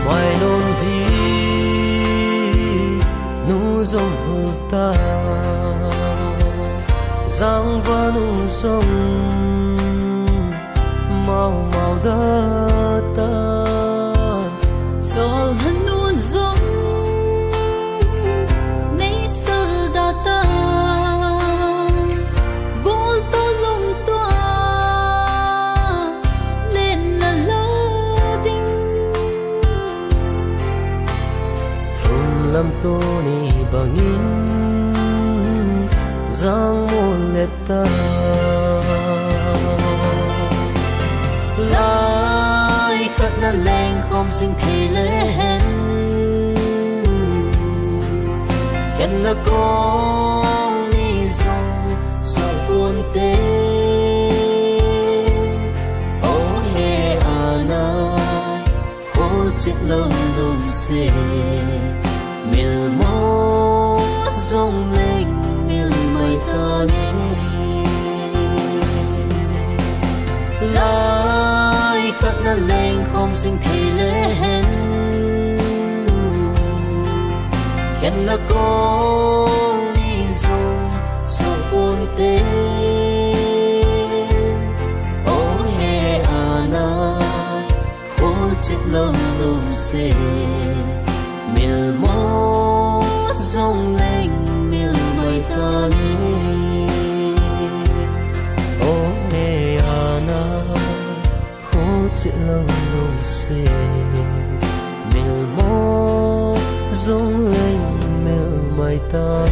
ngoài nôn vi nu dòng hư ta giang và nu sông màu màu đất ta cho lần nu dòng nay sơ đa ta bố tô lung toa lên là lâu tinh thùng lâm tô ni bằng in giang môn lệp ta lại khát na lên không sinh thì lên khen là con đi dòng sao buồn tê ô he ana khô chết lâu lâu xê mil mô dòng lên mil mai ta nghe lại khát na lên không sinh thì lên khen là con đi dòng sao buồn tê ô he ana khô chết lâu lâu xê mil mô dòng lên mil mai ta nghe ô he ana khô chết lâu lâu xê mil mô dòng lên mil mai ta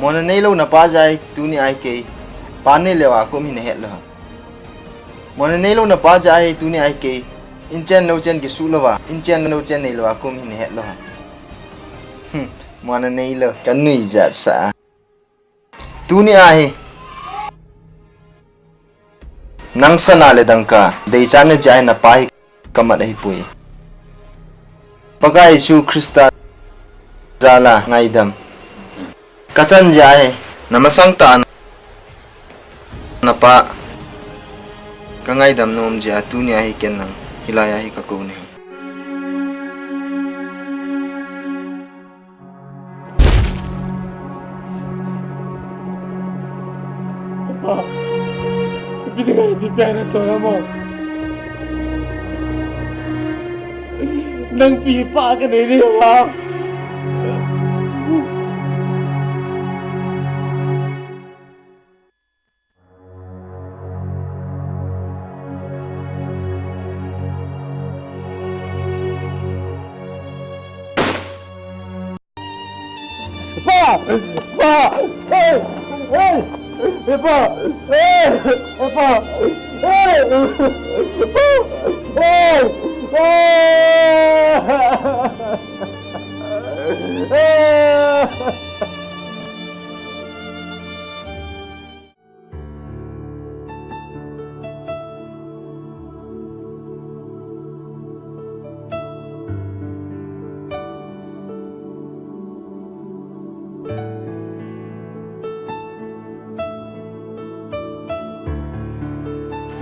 mona nei lo na pa jai tu ni ai ke pa ne lewa ko mi ne het lo mona nei lo na pa jai tu ni ai ke in chen lo chen ki su lo wa in chen lo chen nei lo ko mi ne het lo mona nei lo kan nui ja sa tu ni ai nang sana le dangka dei chan ne jai na pai kamat ai pui pagai su krista jala ngaidam kachan jahe namasang ta napa kangai dam nom ja tunia hi ken nang hilaya hi ka ko nei pa bidigai di pera chora mo nang pi pa ka nei ni wa Pa! Pa! Hey! Hey! Hey, pa! Hey! Hey, pa! Hey! Pa! Hey! Hey!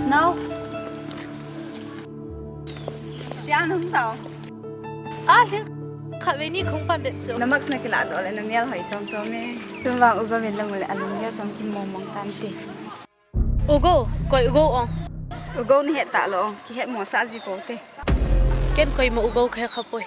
No. Diyan không tao. Lên khát với ni không phải biết chỗ. Nó mắc snack là đó là nó nhel hỏi trong chỗ mẹ. Tôi vào uga bên lòng là anh nhel trong kim mong mong tan tì. Ugo, coi ugo ông. Ugo ni hết tạ lo, khi hết mỏ sa gì cổ tê. Ken coi mà ugo khai khắp bôi.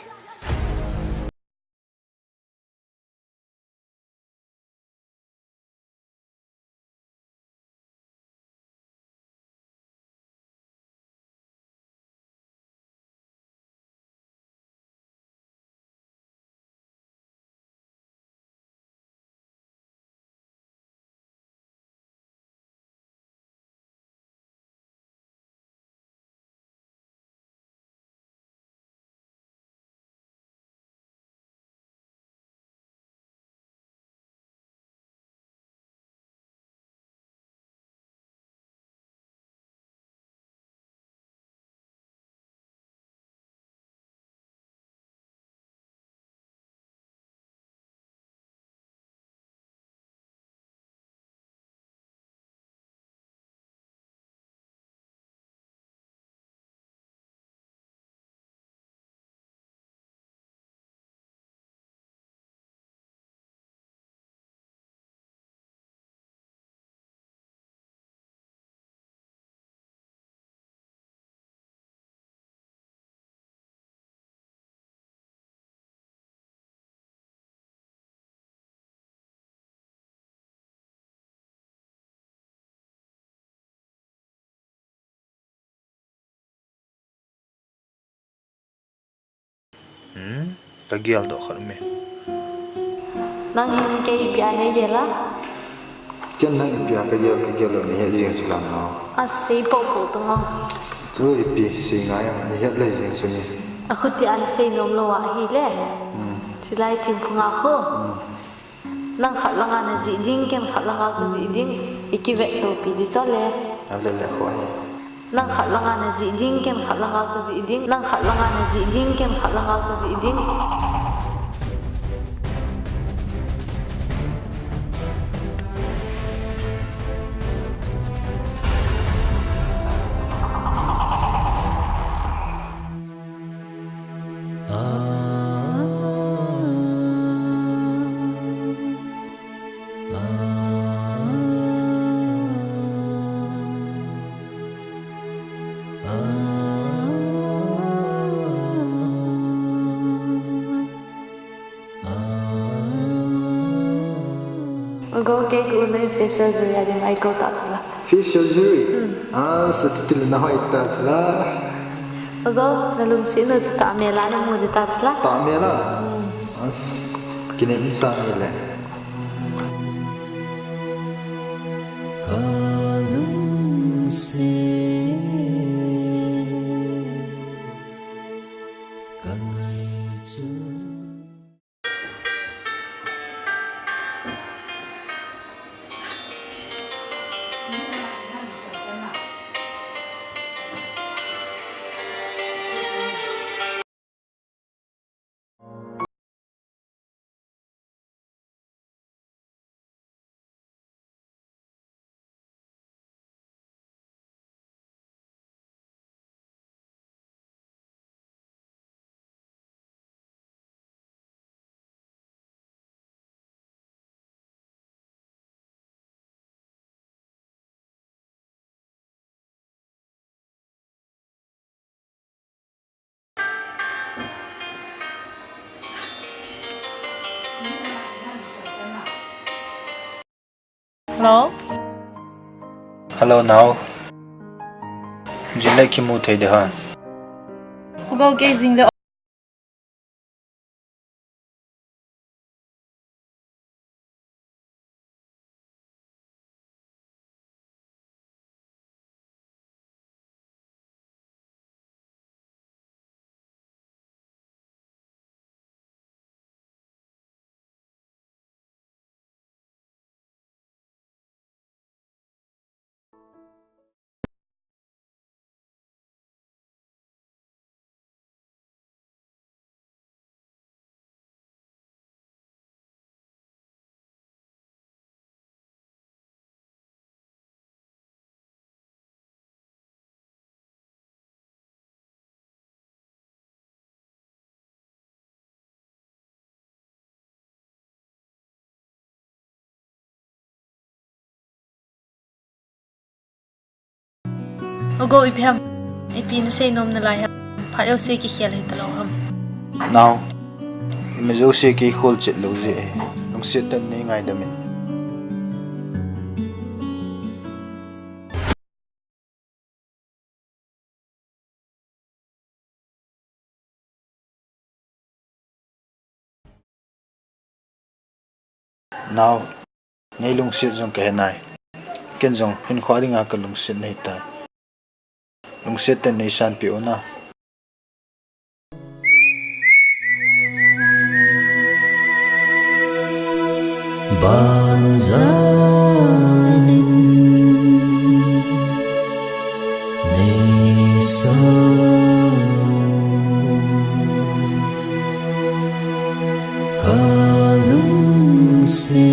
Tagial do kharme. Nang hin ke ipia ne gela. Ken nang ipia kagial ni he jing chilam no. Sei po po to ngo. Chu ipi sei ngai ni het lai jing chuni. Akhuti an sei nom lo wa hi le. Silai thim phunga kho. Nang khat langa na ji ding ken khat langa ka ji ding ikivek to pi di chole. Ale le khoi. Nang khat langa na ji ding ken khat langa ka ji ding nang khat langa na ji ding ken khat langa ka ji ding. Go ke ku nei facial surgery ade mai ko ta chla. Facial surgery. Satil na hoi ta chla. Go na lung si na ta me la na mu de ta chla. Ta me la. Kine insa ni le. Kalung se kangai chu Hello. Hello now. Jile ki mu thai de ha. Go ke jing le. Go iphem ipin sei nom na lai ha phat yo se ki khel hi talo ham Now. Imezo se ki khol chet lo je. Lung se tan nei ngai da min. Now. Nei lung se jong ke nai. Ken jong hin khwa ringa ka lung se nei ta. Lung se tan nei san pi ona. banzanin nesa kalung se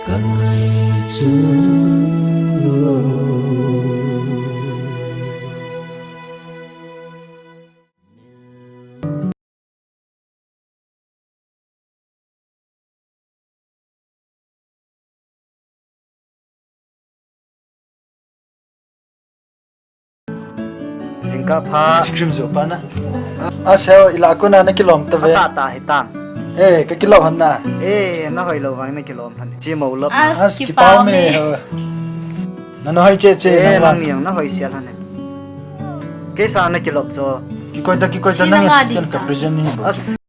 kangai chu Ka pha Scream zo pa na. Aseo ila ko na kilom ta ve. ta hitan Ka kilo han na. na hoi lo wang na kilom han chi mo lo As ki pao me. Na no hai che che na lang yang na hoi sial han Ke sana kilop cho. Kikoy ta Sino nang nga tel dito? ka present ni ba. As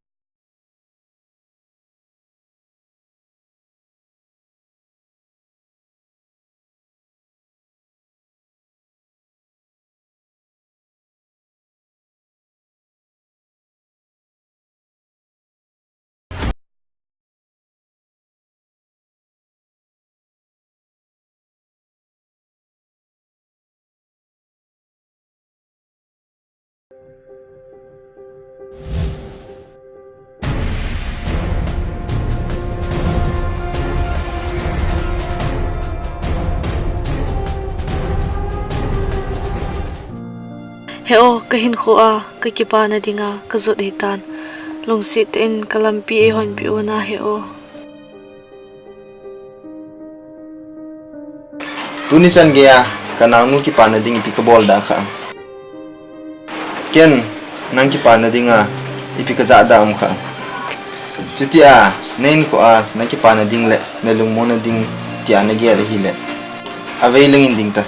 Heo kahin ko ka kipa na dinga kazot hitan. Lungsit in kalampi hon piu na heo. Tunisan gaya kanang nu ki pana ding Thiphabol da kha. Ken nang ki pana dinga ipikaza da kha. Chutia nen ko nang ki pana ding le nalung mo na ding tiana ge ra hi le. Availing inding ta.